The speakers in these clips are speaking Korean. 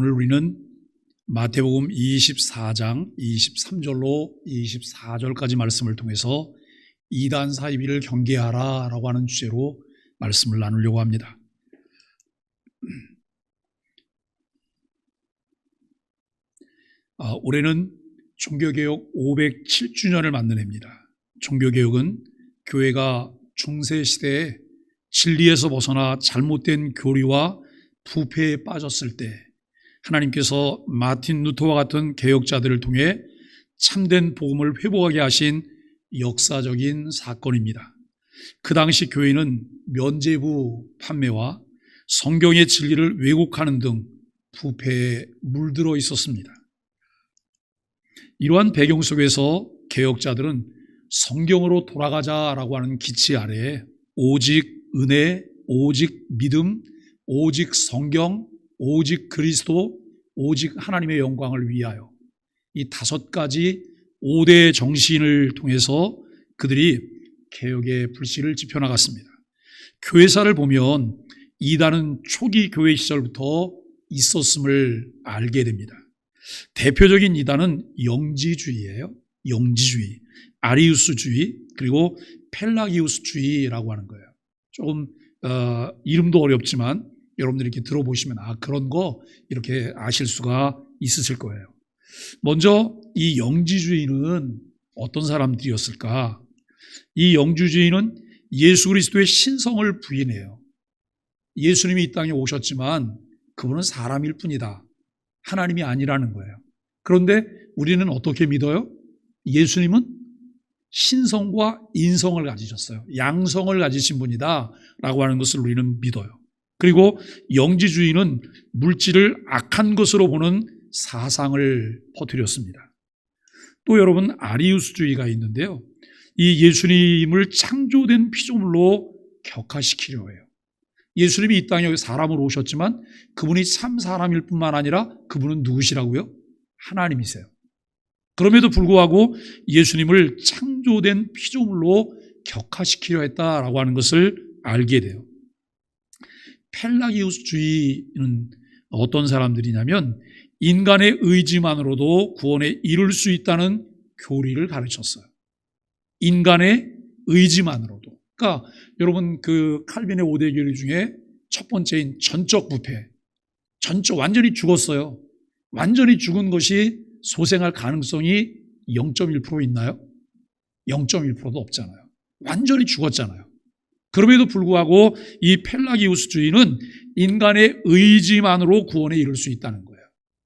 오늘 우리는 마태복음 24장 23절로 24절까지 말씀을 통해서 이단 사이비를 경계하라 라고 하는 주제로 말씀을 나누려고 합니다. 올해는 종교개혁 507주년을 맞는 해입니다. 종교개혁은 교회가 중세시대에 진리에서 벗어나 잘못된 교리와 부패에 빠졌을 때 하나님께서 마틴 루터와 같은 개혁자들을 통해 참된 복음을 회복하게 하신 역사적인 사건입니다. 그 당시 교회는 면죄부 판매와 성경의 진리를 왜곡하는 등 부패에 물들어 있었습니다. 이러한 배경 속에서 개혁자들은 성경으로 돌아가자라고 하는 기치 아래에 오직 은혜, 오직 믿음, 오직 성경, 오직 그리스도, 오직 하나님의 영광을 위하여 이 5가지 5대 정신을 통해서 그들이 개혁의 불씨를 지펴나갔습니다. 교회사를 보면 이단은 초기 교회 시절부터 있었음을 알게 됩니다. 대표적인 이단은 영지주의예요. 영지주의, 아리우스주의, 그리고 펠라기우스주의라고 하는 거예요. 조금 이름도 어렵지만 여러분들이 이렇게 들어보시면 그런 거 이렇게 아실 수가 있으실 거예요. 먼저 이 영지주의는 어떤 사람들이었을까? 이 영지주의는 예수 그리스도의 신성을 부인해요. 예수님이 이 땅에 오셨지만 그분은 사람일 뿐이다. 하나님이 아니라는 거예요. 그런데 우리는 어떻게 믿어요? 예수님은 신성과 인성을 가지셨어요. 양성을 가지신 분이다 라고 하는 것을 우리는 믿어요. 그리고 영지주의는 물질을 악한 것으로 보는 사상을 퍼뜨렸습니다. 또 여러분 아리우스주의가 있는데요. 이 예수님을 창조된 피조물로 격화시키려 해요. 예수님이 이 땅에 사람으로 오셨지만 그분이 참 사람일 뿐만 아니라 그분은 누구시라고요? 하나님이세요. 그럼에도 불구하고 예수님을 창조된 피조물로 격화시키려 했다라고 하는 것을 알게 돼요. 펠라기우스주의는 어떤 사람들이냐면 인간의 의지만으로도 구원에 이룰 수 있다는 교리를 가르쳤어요. 인간의 의지만으로도. 그러니까 여러분 그 칼빈의 5대 교리 중에 첫 번째인 전적 부패. 완전히 죽었어요. 완전히 죽은 것이 소생할 가능성이 0.1% 있나요? 0.1%도 없잖아요. 완전히 죽었잖아요. 그럼에도 불구하고 이 펠라기우스주의는 인간의 의지만으로 구원에 이룰 수 있다는 거예요.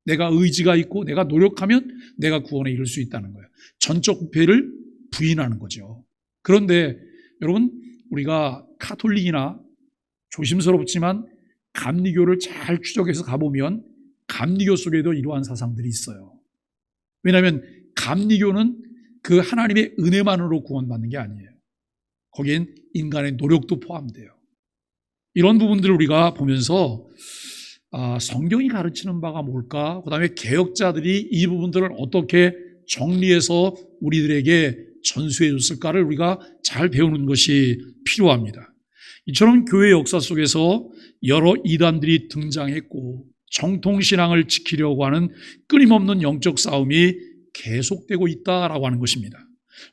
내가 의지가 있고 내가 노력하면 내가 구원에 이룰 수 있다는 거예요. 전적 부패를 부인하는 거죠. 그런데 여러분 우리가 카톨릭이나 조심스럽지만 감리교를 잘 추적해서 가보면 감리교 속에도 이러한 사상들이 있어요. 왜냐하면 감리교는 그 하나님의 은혜만으로 구원받는 게 아니에요. 거기엔 인간의 노력도 포함돼요. 이런 부분들을 우리가 보면서 성경이 가르치는 바가 뭘까? 그 다음에 개혁자들이 이 부분들을 어떻게 정리해서 우리들에게 전수해 줬을까를 우리가 잘 배우는 것이 필요합니다. 이처럼 교회 역사 속에서 여러 이단들이 등장했고 정통신앙을 지키려고 하는 끊임없는 영적 싸움이 계속되고 있다라고 하는 것입니다.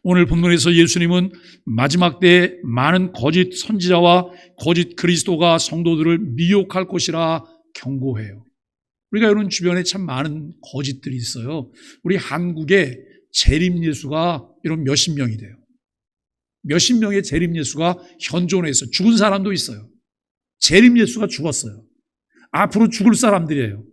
오늘 본문에서 예수님은 마지막 때에 많은 거짓 선지자와 거짓 그리스도가 성도들을 미혹할 것이라 경고해요. 우리가 여러분 주변에 참 많은 거짓들이 있어요. 우리 한국에 재림예수가 이런 몇십 명이 돼요. 몇십 명의 재림예수가 현존해 있어요. 죽은 사람도 있어요. 재림예수가 죽었어요. 앞으로 죽을 사람들이에요.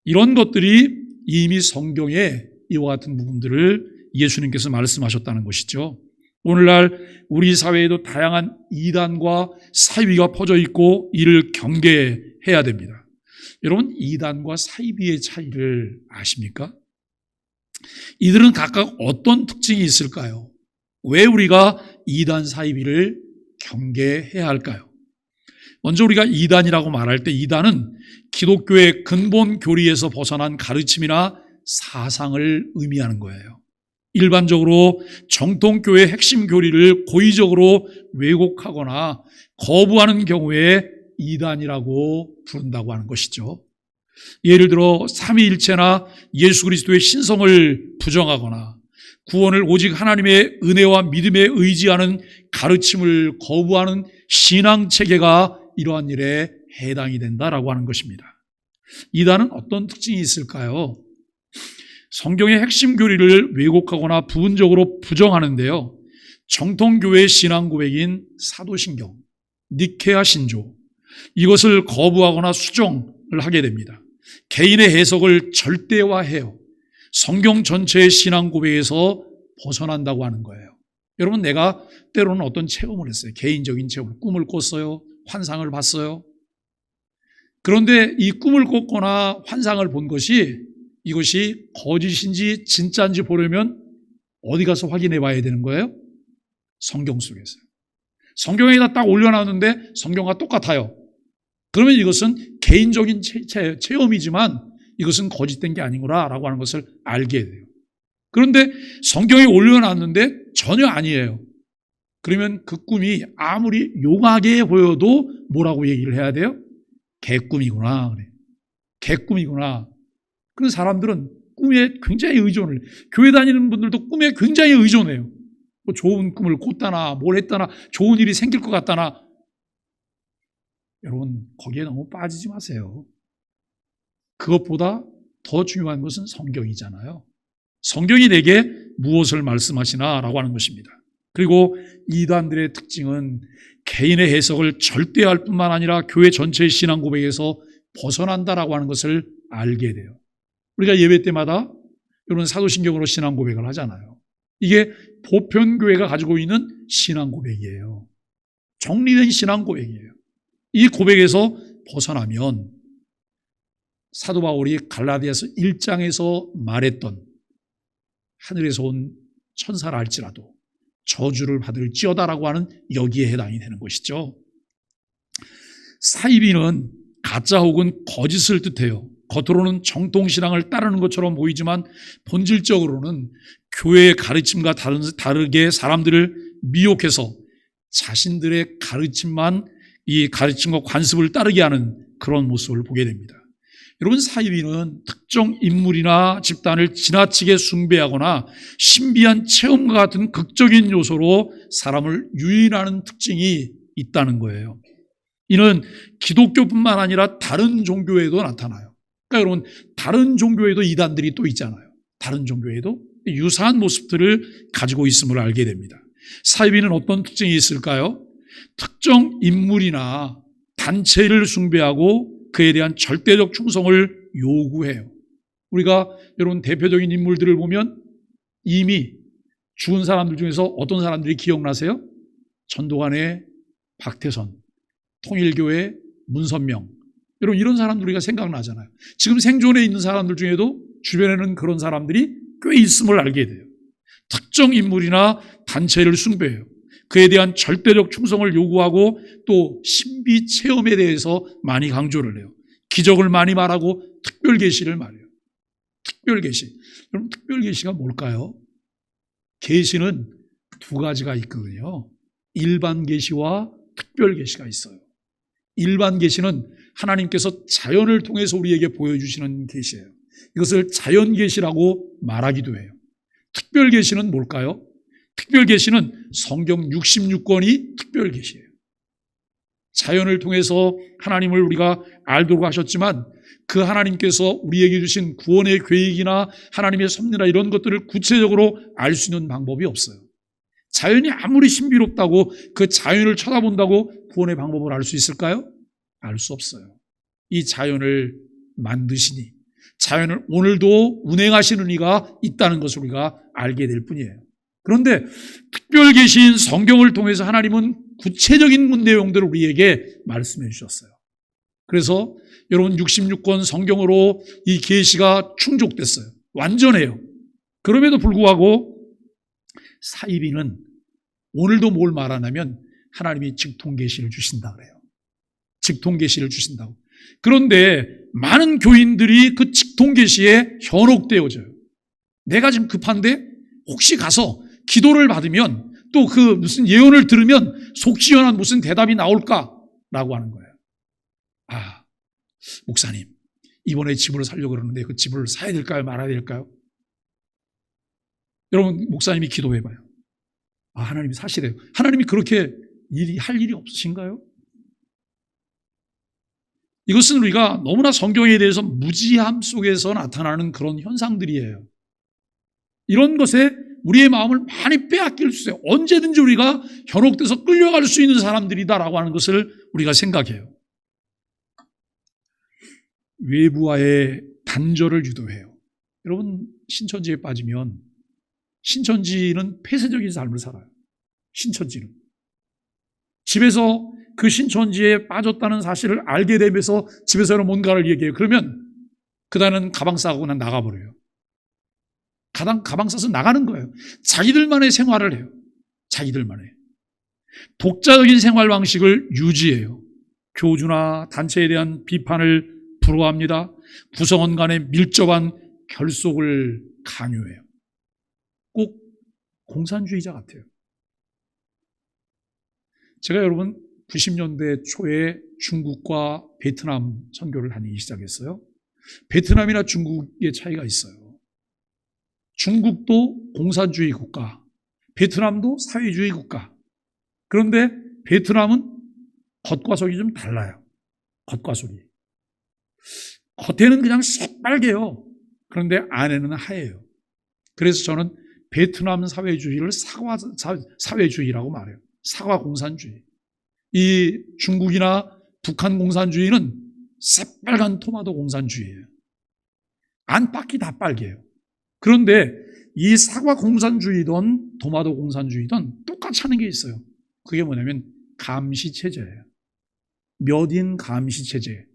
이런 것들이 이미 성경에 이와 같은 부분들을 예수님께서 말씀하셨다는 것이죠. 오늘날 우리 사회에도 다양한 이단과 사이비가 퍼져 있고 이를 경계해야 됩니다. 여러분 이단과 사이비의 차이를 아십니까? 이들은 각각 어떤 특징이 있을까요? 왜 우리가 이단 사이비를 경계해야 할까요? 먼저 우리가 이단이라고 말할 때 이단은 기독교의 근본 교리에서 벗어난 가르침이나 사상을 의미하는 거예요. 일반적으로 정통교회의 핵심 교리를 고의적으로 왜곡하거나 거부하는 경우에 이단이라고 부른다고 하는 것이죠. 예를 들어 삼위일체나 예수 그리스도의 신성을 부정하거나 구원을 오직 하나님의 은혜와 믿음에 의지하는 가르침을 거부하는 신앙체계가 이러한 일에 해당이 된다라고 하는 것입니다. 이단은 어떤 특징이 있을까요? 성경의 핵심 교리를 왜곡하거나 부분적으로 부정하는데요. 정통교회의 신앙 고백인 사도신경, 니케아 신조, 이것을 거부하거나 수정을 하게 됩니다. 개인의 해석을 절대화해요. 성경 전체의 신앙 고백에서 벗어난다고 하는 거예요. 여러분, 내가 때로는 어떤 체험을 했어요. 개인적인 체험을, 꿈을 꿨어요. 환상을 봤어요. 그런데 이 꿈을 꿨거나 환상을 본 것이 이것이 거짓인지 진짜인지 보려면 어디 가서 확인해 봐야 되는 거예요? 성경 속에서요. 성경에다 딱 올려놨는데 성경과 똑같아요. 그러면 이것은 개인적인 체험이지만 이것은 거짓된 게 아니구나라고 하는 것을 알게 돼요. 그런데 성경에 올려놨는데 전혀 아니에요. 그러면 그 꿈이 아무리 용하게 보여도 뭐라고 얘기를 해야 돼요? 개꿈이구나. 그래. 개꿈이구나. 그래서 사람들은 꿈에 굉장히 의존을, 교회 다니는 분들도 꿈에 굉장히 의존해요. 뭐 좋은 꿈을 꿨다나 뭘 했다나 좋은 일이 생길 것 같다나. 여러분, 거기에 너무 빠지지 마세요. 그것보다 더 중요한 것은 성경이잖아요. 성경이 내게 무엇을 말씀하시나 라고 하는 것입니다. 그리고 이단들의 특징은 개인의 해석을 절대할 뿐만 아니라 교회 전체의 신앙 고백에서 벗어난다라고 하는 것을 알게 돼요. 우리가 예배 때마다 여러분 사도신경으로 신앙 고백을 하잖아요. 이게 보편교회가 가지고 있는 신앙 고백이에요. 정리된 신앙 고백이에요. 이 고백에서 벗어나면 사도 바울이 갈라디아서 1장에서 말했던 하늘에서 온 천사라 할지라도 저주를 받을지어다라고 하는 여기에 해당이 되는 것이죠. 사이비는 가짜 혹은 거짓을 뜻해요. 겉으로는 정통신앙을 따르는 것처럼 보이지만 본질적으로는 교회의 가르침과 다르게 사람들을 미혹해서 자신들의 가르침만, 이 가르침과 관습을 따르게 하는 그런 모습을 보게 됩니다. 여러분, 사이비는 특정 인물이나 집단을 지나치게 숭배하거나 신비한 체험과 같은 극적인 요소로 사람을 유인하는 특징이 있다는 거예요. 이는 기독교뿐만 아니라 다른 종교에도 나타나요. 그러니까 여러분, 다른 종교에도 이단들이 또 있잖아요. 다른 종교에도 유사한 모습들을 가지고 있음을 알게 됩니다. 사이비는 어떤 특징이 있을까요? 특정 인물이나 단체를 숭배하고 그에 대한 절대적 충성을 요구해요. 우리가 여러분 대표적인 인물들을 보면 이미 죽은 사람들 중에서 어떤 사람들이 기억나세요? 전도관의 박태선, 통일교회 문선명, 여러분 이런 사람들 우리가 생각나잖아요. 지금 생존해 있는 사람들 중에도 주변에는 그런 사람들이 꽤 있음을 알게 돼요. 특정 인물이나 단체를 숭배해요. 그에 대한 절대적 충성을 요구하고 또 신비 체험에 대해서 많이 강조를 해요. 기적을 많이 말하고 특별 계시를 말해요. 특별 계시. 여러분, 특별 계시가 뭘까요? 계시는 두 가지가 있거든요. 일반 계시와 특별 계시가 있어요. 일반 계시는 하나님께서 자연을 통해서 우리에게 보여주시는 계시예요. 이것을 자연 계시라고 말하기도 해요. 특별 계시는 뭘까요? 특별 계시는 성경 66권이 특별 계시예요. 자연을 통해서 하나님을 우리가 알도록 하셨지만 그 하나님께서 우리에게 주신 구원의 계획이나 하나님의 섭리나 이런 것들을 구체적으로 알 수 있는 방법이 없어요. 자연이 아무리 신비롭다고 그 자연을 쳐다본다고 구원의 방법을 알 수 있을까요? 알 수 없어요. 이 자연을 만드시니, 자연을 오늘도 운행하시는 이가 있다는 것을 우리가 알게 될 뿐이에요. 그런데 특별 계시인 성경을 통해서 하나님은 구체적인 내용들을 우리에게 말씀해 주셨어요. 그래서 여러분 66권 성경으로 이 계시가 충족됐어요. 완전해요. 그럼에도 불구하고 사이비는 오늘도 뭘 말하냐면 하나님이 직통 계시를 주신다 그래요. 직통 계시를 주신다고. 그런데 많은 교인들이 그 직통 계시에 현혹되어져요. 내가 지금 급한데 혹시 가서 기도를 받으면 또 그 무슨 예언을 들으면 속 시원한 무슨 대답이 나올까라고 하는 거예요. 아, 목사님, 이번에 집을 사려고 그러는데 그 집을 사야 될까요? 말아야 될까요? 여러분, 목사님이 기도해봐요. 하나님이 사시래요. 하나님이 그렇게 할 일이 없으신가요? 이것은 우리가 너무나 성경에 대해서 무지함 속에서 나타나는 그런 현상들이에요. 이런 것에 우리의 마음을 많이 빼앗길 수 있어요. 언제든지 우리가 현혹돼서 끌려갈 수 있는 사람들이다라고 하는 것을 우리가 생각해요. 외부와의 단절을 유도해요. 여러분, 신천지에 빠지면 신천지는 폐쇄적인 삶을 살아요. 신천지는. 집에서 그 신천지에 빠졌다는 사실을 알게 되면서 집에서 뭔가를 얘기해요. 그러면 그다음은 가방 싸고 나가버려요. 가방 싸서 나가는 거예요. 자기들만의 생활을 해요. 자기들만의. 독자적인 생활 방식을 유지해요. 교주나 단체에 대한 비판을 불허합니다. 구성원 간의 밀접한 결속을 강요해요. 꼭 공산주의자 같아요. 제가 여러분 90년대 초에 중국과 베트남 선교를 다니기 시작했어요. 베트남이나 중국의 차이가 있어요. 중국도 공산주의 국가, 베트남도 사회주의 국가. 그런데 베트남은 겉과 속이 좀 달라요. 겉과 속이. 겉에는 그냥 새빨개요. 그런데 안에는 하얘요. 그래서 저는 베트남 사회주의를 사회주의라고 말해요. 사과 공산주의. 이 중국이나 북한 공산주의는 새빨간 토마토 공산주의예요. 안팎이 다 빨개요. 그런데 이 사과 공산주의든 토마토 공산주의든 똑같이 하는 게 있어요. 그게 뭐냐면 감시체제예요. 몇인 감시체제.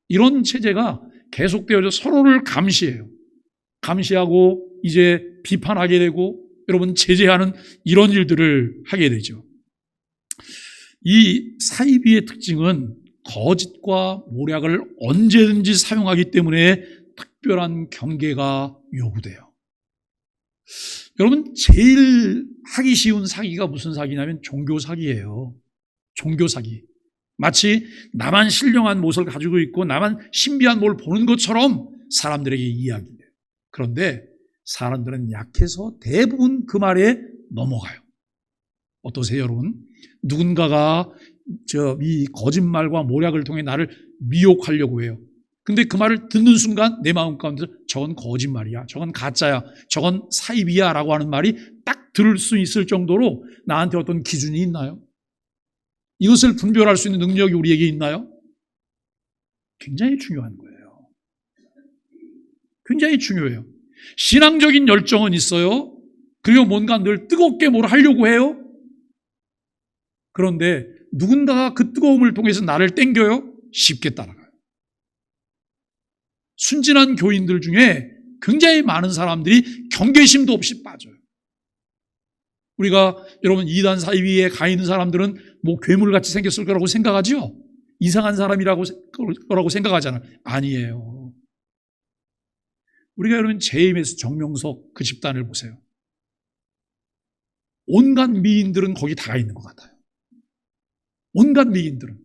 이런 체제가 계속되어서 서로를 감시해요. 감시하고 이제 비판하게 되고 여러분 제재하는 이런 일들을 하게 되죠. 이 사이비의 특징은 거짓과 모략을 언제든지 사용하기 때문에 특별한 경계가 요구돼요. 여러분, 제일 하기 쉬운 사기가 무슨 사기냐면 종교 사기예요. 종교 사기. 마치 나만 신령한 모습을 가지고 있고 나만 신비한 뭘 보는 것처럼 사람들에게 이야기해요. 그런데 사람들은 약해서 대부분 그 말에 넘어가요. 어떠세요, 여러분? 누군가가 이 거짓말과 모략을 통해 나를 미혹하려고 해요. 근데 그 말을 듣는 순간 내 마음 가운데 저건 거짓말이야, 저건 가짜야, 저건 사입이야 라고 하는 말이 딱 들을 수 있을 정도로 나한테 어떤 기준이 있나요? 이것을 분별할 수 있는 능력이 우리에게 있나요? 굉장히 중요한 거예요. 굉장히 중요해요. 신앙적인 열정은 있어요. 그리고 뭔가 늘 뜨겁게 뭘 하려고 해요. 그런데 누군가가 그 뜨거움을 통해서 나를 땡겨요? 쉽게 따라가요. 순진한 교인들 중에 굉장히 많은 사람들이 경계심도 없이 빠져요. 우리가 여러분 이단 사이비에 가 있는 사람들은 뭐 괴물같이 생겼을 거라고 생각하죠? 이상한 사람이라고 생각하잖아요. 아니에요. 우리가 여러분 JMS 정명석 그 집단을 보세요. 온갖 미인들은 거기 다 있는 것 같아요. 온갖 미인들은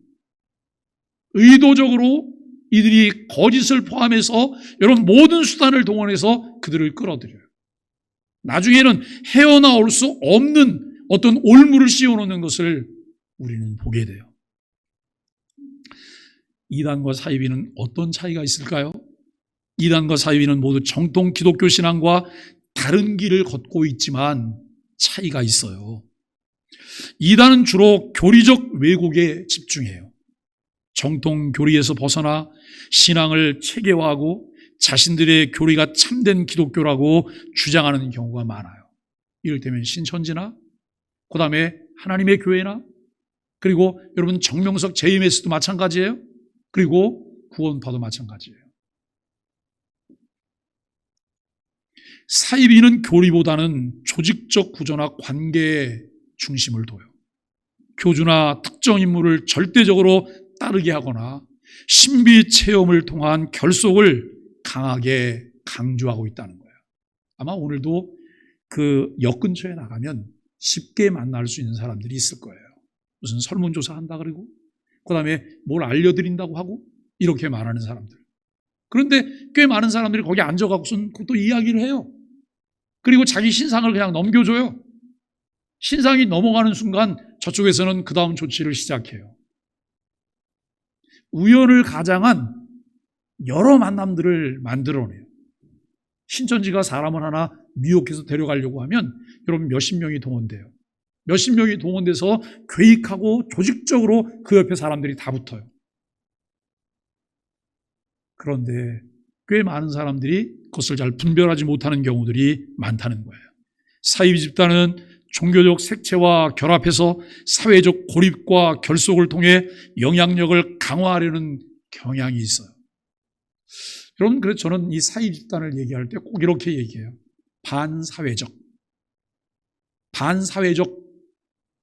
의도적으로 이들이 거짓을 포함해서 여러분 모든 수단을 동원해서 그들을 끌어들여요. 나중에는 헤어나올 수 없는 어떤 올무를 씌워놓는 것을 우리는 보게 돼요. 이단과 사이비는 어떤 차이가 있을까요? 이단과 사이비는 모두 정통 기독교 신앙과 다른 길을 걷고 있지만 차이가 있어요. 이단은 주로 교리적 왜곡에 집중해요. 정통 교리에서 벗어나 신앙을 체계화하고 자신들의 교리가 참된 기독교라고 주장하는 경우가 많아요. 이를테면 신천지나 그 다음에 하나님의 교회나 그리고 여러분 정명석 JMS도 마찬가지예요. 그리고 구원파도 마찬가지예요. 사이비는 교리보다는 조직적 구조나 관계에 중심을 둬요. 교주나 특정 인물을 절대적으로 따르게 하거나 신비 체험을 통한 결속을 강하게 강조하고 있다는 거예요. 아마 오늘도 그 역 근처에 나가면 쉽게 만날 수 있는 사람들이 있을 거예요. 무슨 설문조사 한다 그러고 그 다음에 뭘 알려드린다고 하고 이렇게 말하는 사람들. 그런데 꽤 많은 사람들이 거기 앉아갖고선 또 이야기를 해요. 그리고 자기 신상을 그냥 넘겨줘요. 신상이 넘어가는 순간 저쪽에서는 그 다음 조치를 시작해요. 우연을 가장한 여러 만남들을 만들어내요. 신천지가 사람을 하나 미혹해서 데려가려고 하면 여러분 몇십 명이 동원돼요. 몇십 명이 동원돼서 계획하고 조직적으로 그 옆에 사람들이 다 붙어요. 그런데 꽤 많은 사람들이 그것을 잘 분별하지 못하는 경우들이 많다는 거예요. 사이비 집단은 종교적 색채와 결합해서 사회적 고립과 결속을 통해 영향력을 강화하려는 경향이 있어요. 여러분, 그래서 저는 이 사이비 집단을 얘기할 때 꼭 이렇게 얘기해요. 반사회적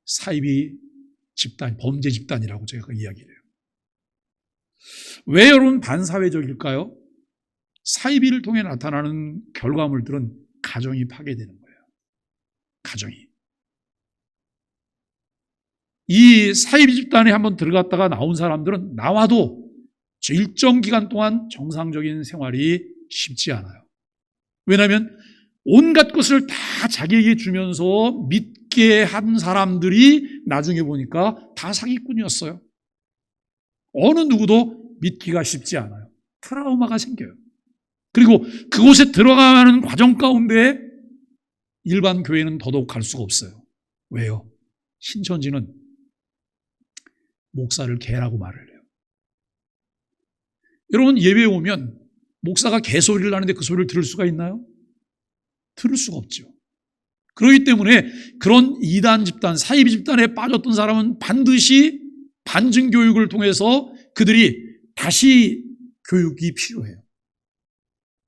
사이비 집단, 범죄 집단이라고 제가 이야기를 해요. 왜 여러분 반사회적일까요? 사이비를 통해 나타나는 결과물들은 가정이 파괴되는 거예요. 가정이. 이 사이비 집단에 한번 들어갔다가 나온 사람들은 나와도 일정 기간 동안 정상적인 생활이 쉽지 않아요. 왜냐하면 온갖 것을 다 자기에게 주면서 믿게 한 사람들이 나중에 보니까 다 사기꾼이었어요. 어느 누구도 믿기가 쉽지 않아요. 트라우마가 생겨요. 그리고 그곳에 들어가는 과정 가운데 일반 교회는 더더욱 갈 수가 없어요. 왜요? 신천지는 목사를 개라고 말을 해요. 여러분, 예배에 오면 목사가 개소리를 하는데 그 소리를 들을 수가 있나요? 들을 수가 없죠. 그렇기 때문에 그런 이단 집단, 사이비 집단에 빠졌던 사람은 반드시 반증 교육을 통해서 그들이 다시 교육이 필요해요.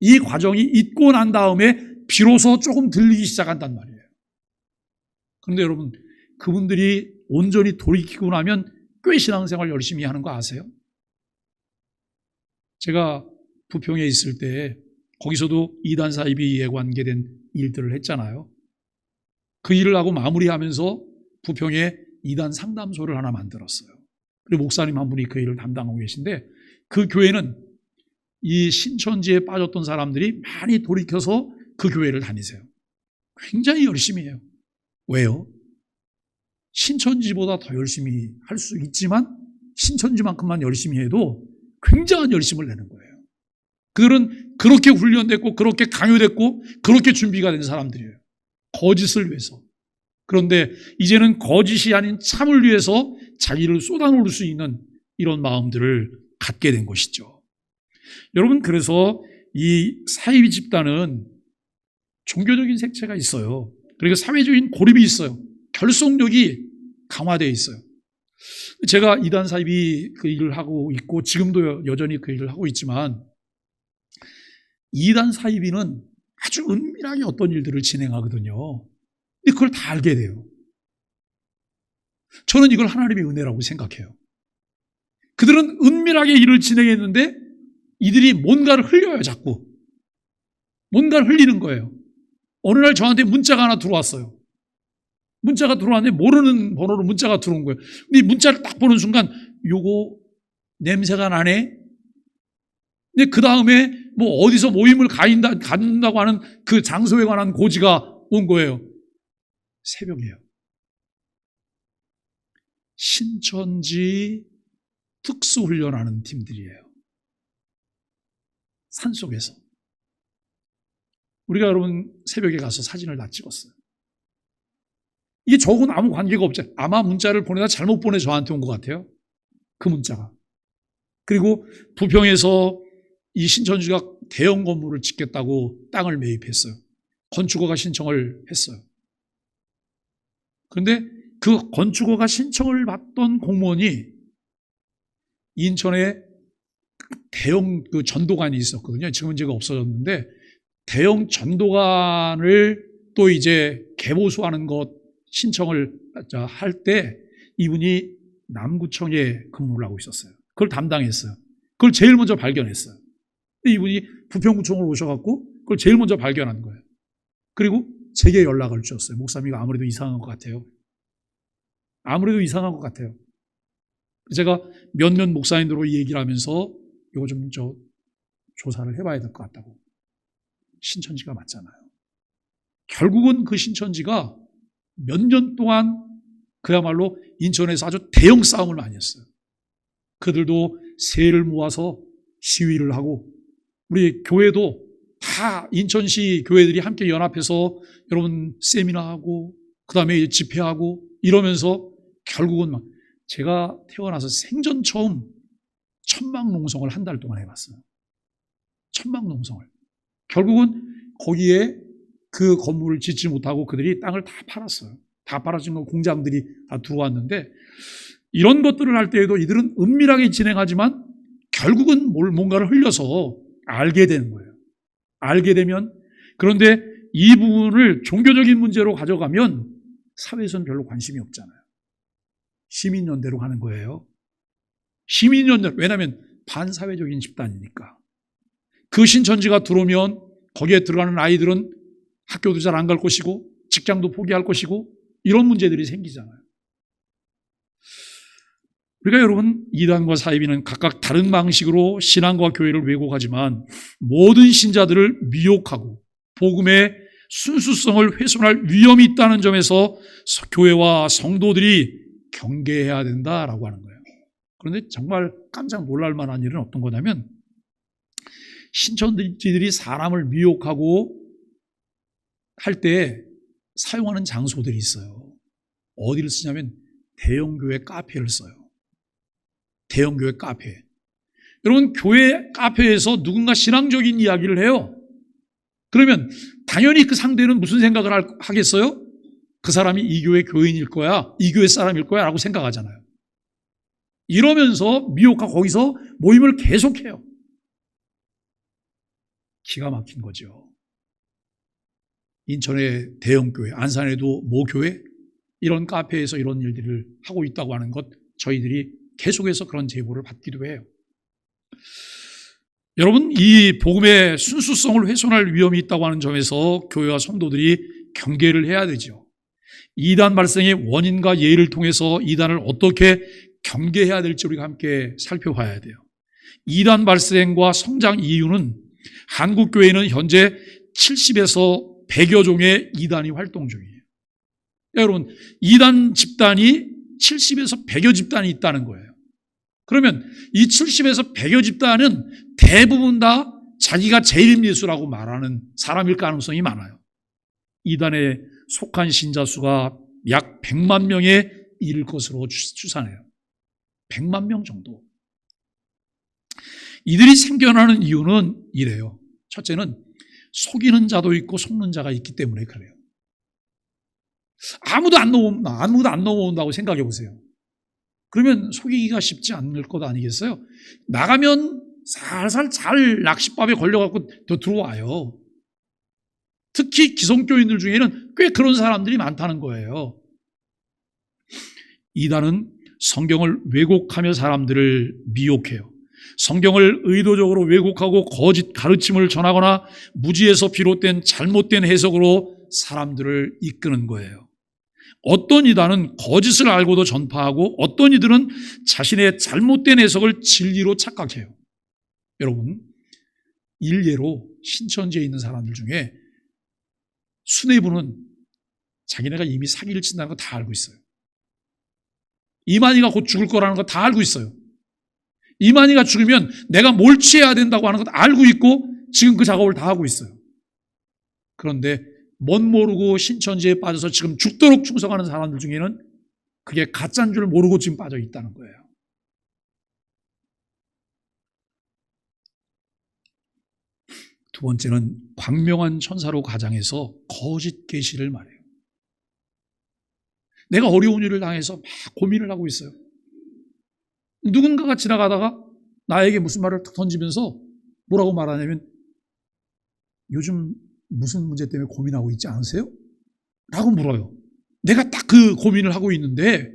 이 과정이 있고 난 다음에 비로소 조금 들리기 시작한단 말이에요. 그런데 여러분, 그분들이 온전히 돌이키고 나면 꽤 신앙생활 열심히 하는 거 아세요? 제가 부평에 있을 때 거기서도 이단 사이비에 관계된 일들을 했잖아요. 그 일을 하고 마무리하면서 부평에 이단 상담소를 하나 만들었어요. 그리고 목사님 한 분이 그 일을 담당하고 계신데, 그 교회는 이 신천지에 빠졌던 사람들이 많이 돌이켜서 그 교회를 다니세요. 굉장히 열심히 해요. 왜요? 신천지보다 더 열심히 할 수 있지만 신천지만큼만 열심히 해도 굉장한 열심을 내는 거예요. 그들은 그렇게 훈련됐고 그렇게 강요됐고 그렇게 준비가 된 사람들이에요. 거짓을 위해서. 그런데 이제는 거짓이 아닌 참을 위해서 자기를 쏟아놓을 수 있는 이런 마음들을 갖게 된 것이죠. 여러분, 그래서 이 사이비 집단은 종교적인 색채가 있어요. 그리고 사회적인 고립이 있어요. 결속력이 강화되어 있어요. 제가 이단 사이비 그 일을 하고 있고 지금도 여전히 그 일을 하고 있지만, 이단 사이비는 아주 은밀하게 어떤 일들을 진행하거든요. 근데 그걸 다 알게 돼요. 저는 이걸 하나님의 은혜라고 생각해요. 그들은 은밀하게 일을 진행했는데 이들이 뭔가를 흘려요. 자꾸 뭔가를 흘리는 거예요. 어느 날 저한테 문자가 하나 들어왔어요. 문자가 들어왔는데 모르는 번호로 문자가 들어온 거예요. 근데 이 문자를 딱 보는 순간 요거 냄새가 나네. 근데 그 다음에 뭐 어디서 모임을 갖는다고 하는 그 장소에 관한 고지가 온 거예요. 새벽이에요. 신천지 특수훈련하는 팀들이에요. 산속에서. 우리가 여러분 새벽에 가서 사진을 다 찍었어요. 이게 저하고는 아무 관계가 없죠. 아마 문자를 보내다 잘못 보내 저한테 온 것 같아요. 그 문자가. 그리고 부평에서 이 신천지가 대형 건물을 짓겠다고 땅을 매입했어요. 건축허가 신청을 했어요. 그런데 그 건축허가 신청을 받던 공무원이 인천에 대형 그 전도관이 있었거든요. 지금은 제가 없어졌는데, 대형 전도관을 또 이제 개보수하는 것 신청을 할 때 이분이 남구청에 근무를 하고 있었어요. 그걸 담당했어요. 그걸 제일 먼저 발견했어요. 이분이 부평구청으로 오셔갖고 그걸 제일 먼저 발견한 거예요. 그리고 제게 연락을 주셨어요. 목사님, 이거 아무래도 이상한 것 같아요. 아무래도 이상한 것 같아요. 제가 몇몇 목사님들하고 얘기를 하면서 이거 좀 조사를 해봐야 될 것 같다고. 신천지가 맞잖아요. 결국은 그 신천지가 몇 년 동안 그야말로 인천에서 아주 대형 싸움을 많이 했어요. 그들도 세를 모아서 시위를 하고, 우리 교회도 다 인천시 교회들이 함께 연합해서 여러분 세미나하고 그 다음에 집회하고 이러면서 결국은 막, 제가 태어나서 생전 처음 천막농성을 한 달 동안 해봤어요. 천막농성을. 결국은 거기에 그 건물을 짓지 못하고 그들이 땅을 다 팔았어요. 다 팔아진 건 공장들이 다 들어왔는데, 이런 것들을 할 때에도 이들은 은밀하게 진행하지만 결국은 뭔가를 흘려서 알게 되는 거예요. 알게 되면, 그런데 이 부분을 종교적인 문제로 가져가면 사회에서는 별로 관심이 없잖아요. 시민연대로 가는 거예요. 시민연대, 왜냐하면 반사회적인 집단이니까. 그 신천지가 들어오면 거기에 들어가는 아이들은 학교도 잘 안 갈 것이고 직장도 포기할 것이고 이런 문제들이 생기잖아요. 그러니까 여러분, 이단과 사이비는 각각 다른 방식으로 신앙과 교회를 왜곡하지만 모든 신자들을 미혹하고 복음의 순수성을 훼손할 위험이 있다는 점에서 교회와 성도들이 경계해야 된다라고 하는 거예요. 그런데 정말 깜짝 놀랄 만한 일은 어떤 거냐면, 신천지들이 사람을 미혹하고 할 때 사용하는 장소들이 있어요. 어디를 쓰냐면 대형교회 카페를 써요. 대형교회 카페. 여러분, 교회 카페에서 누군가 신앙적인 이야기를 해요. 그러면 당연히 그 상대는 무슨 생각을 하겠어요? 그 사람이 이 교회 교인일 거야, 이 교회 사람일 거야 라고 생각하잖아요. 이러면서 미혹하고 거기서 모임을 계속해요. 기가 막힌 거죠. 인천의 대형교회, 안산에도 모교회, 이런 카페에서 이런 일들을 하고 있다고 하는 것, 저희들이 계속해서 그런 제보를 받기도 해요. 여러분, 이 복음의 순수성을 훼손할 위험이 있다고 하는 점에서 교회와 성도들이 경계를 해야 되죠. 이단 발생의 원인과 예를 통해서 이단을 어떻게 경계해야 될지 우리가 함께 살펴봐야 돼요. 이단 발생과 성장 이유는, 한국교회는 현재 70에서 100여 종의 이단이 활동 중이에요. 여러분, 이단 집단이 70에서 100여 집단이 있다는 거예요. 그러면 이 70에서 100여 집단은 대부분 다 자기가 제일미수라고 말하는 사람일 가능성이 많아요. 이단에 속한 신자 수가 약 100만 명에 이를 것으로 추산해요. 100만 명 정도. 이들이 생겨나는 이유는 이래요. 첫째는 속이는 자도 있고 속는 자가 있기 때문에 그래요. 아무도 안 넘어온다고 생각해 보세요. 그러면 속이기가 쉽지 않을 것 아니겠어요? 나가면 살살 잘 낚싯밥에 걸려갖고 더 들어와요. 특히 기성교인들 중에는 꽤 그런 사람들이 많다는 거예요. 이단은 성경을 왜곡하며 사람들을 미혹해요. 성경을 의도적으로 왜곡하고 거짓 가르침을 전하거나 무지에서 비롯된 잘못된 해석으로 사람들을 이끄는 거예요. 어떤 이단은 거짓을 알고도 전파하고 어떤 이들은 자신의 잘못된 해석을 진리로 착각해요. 여러분, 일례로 신천지에 있는 사람들 중에 수뇌부는 자기네가 이미 사기를 친다는 거 다 알고 있어요. 이만희가 곧 죽을 거라는 거 다 알고 있어요. 이만희가 죽으면 내가 뭘 취해야 된다고 하는 것 알고 있고 지금 그 작업을 다 하고 있어요. 그런데 멋 모르고 신천지에 빠져서 지금 죽도록 충성하는 사람들 중에는 그게 가짜인 줄 모르고 지금 빠져 있다는 거예요. 두 번째는 광명한 천사로 가장해서 거짓 계시를 말해요. 내가 어려운 일을 당해서 막 고민을 하고 있어요. 누군가가 지나가다가 나에게 무슨 말을 탁 던지면서 뭐라고 말하냐면, 요즘 무슨 문제 때문에 고민하고 있지 않으세요? 라고 물어요. 내가 딱 그 고민을 하고 있는데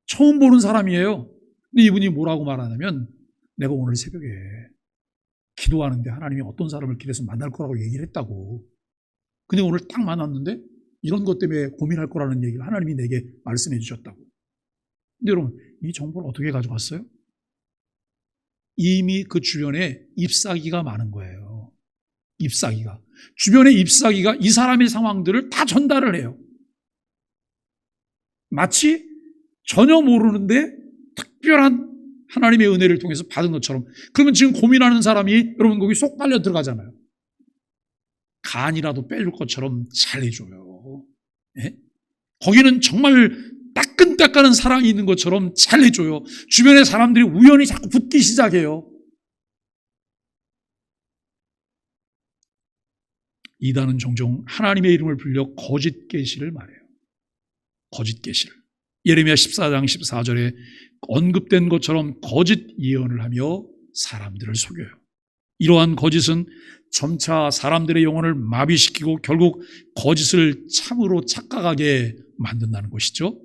처음 보는 사람이에요. 근데 이분이 뭐라고 말하냐면, 내가 오늘 새벽에 기도하는데 하나님이 어떤 사람을 길에서 만날 거라고 얘기를 했다고. 근데 오늘 딱 만났는데 이런 것 때문에 고민할 거라는 얘기를 하나님이 내게 말씀해 주셨다고. 근데 여러분, 이 정보를 어떻게 가져갔어요? 이미 그 주변에 잎사귀가 많은 거예요. 잎사귀가. 주변에 잎사귀가 이 사람의 상황들을 다 전달을 해요. 마치 전혀 모르는데 특별한 하나님의 은혜를 통해서 받은 것처럼. 그러면 지금 고민하는 사람이 여러분 거기 쏙 빨려 들어가잖아요. 간이라도 빼줄 것처럼 잘해줘요. 예? 거기는 정말 따끈따끈한 사랑이 있는 것처럼 잘해줘요. 주변의 사람들이 우연히 자꾸 붙기 시작해요. 이단은 종종 하나님의 이름을 불려 거짓 계시를 말해요. 거짓 계시를. 예레미야 14장 14절에 언급된 것처럼 거짓 예언을 하며 사람들을 속여요. 이러한 거짓은 점차 사람들의 영혼을 마비시키고 결국 거짓을 참으로 착각하게 만든다는 것이죠.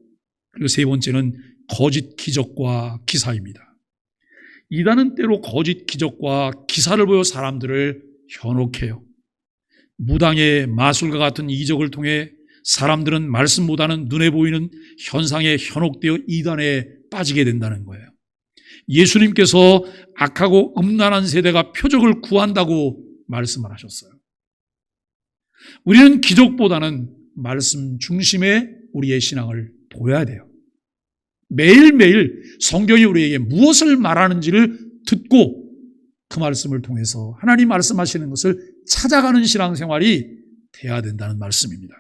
그리고 세 번째는 거짓 기적과 기사입니다. 이단은 때로 거짓 기적과 기사를 보여 사람들을 현혹해요. 무당의 마술과 같은 이적을 통해 사람들은 말씀보다는 눈에 보이는 현상에 현혹되어 이단에 빠지게 된다는 거예요. 예수님께서 악하고 음란한 세대가 표적을 구한다고 말씀을 하셨어요. 우리는 기적보다는 말씀 중심의 우리의 신앙을 둬야 돼요. 매일매일 성경이 우리에게 무엇을 말하는지를 듣고 그 말씀을 통해서 하나님 말씀하시는 것을 찾아가는 신앙생활이 돼야 된다는 말씀입니다.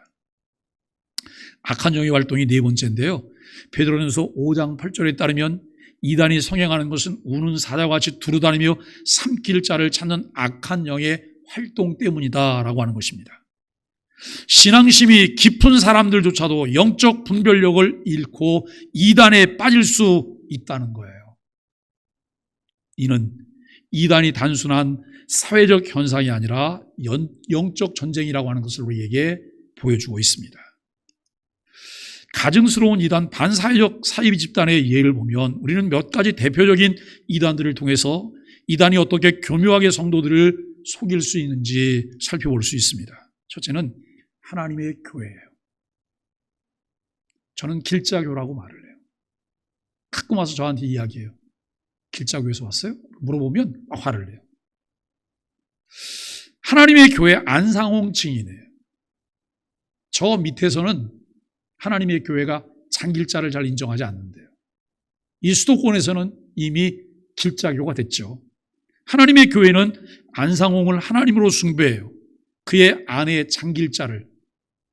악한 영의 활동이 네 번째인데요. 베드로전서 5장 8절에 따르면 이단이 성행하는 것은 우는 사자와 같이 두루다니며 삼킬 자를 찾는 악한 영의 활동 때문이다라고 하는 것입니다. 신앙심이 깊은 사람들조차도 영적 분별력을 잃고 이단에 빠질 수 있다는 거예요. 이는 이단이 단순한 사회적 현상이 아니라 영적 전쟁이라고 하는 것을 우리에게 보여주고 있습니다. 가증스러운 이단 반사회적 사이비 집단의 예를 보면 우리는 몇 가지 대표적인 이단들을 통해서 이단이 어떻게 교묘하게 성도들을 속일 수 있는지 살펴볼 수 있습니다. 첫째는 하나님의 교회예요. 저는 길자교라고 말을 해요. 가끔 와서 저한테 이야기해요. 길자교에서 왔어요? 물어보면 화를 내요. 하나님의 교회 안상홍 증인이에요. 저 밑에서는 하나님의 교회가 장길자를 잘 인정하지 않는데요. 이 수도권에서는 이미 길자교가 됐죠. 하나님의 교회는 안상홍을 하나님으로 숭배해요. 그의 아내 장길자를.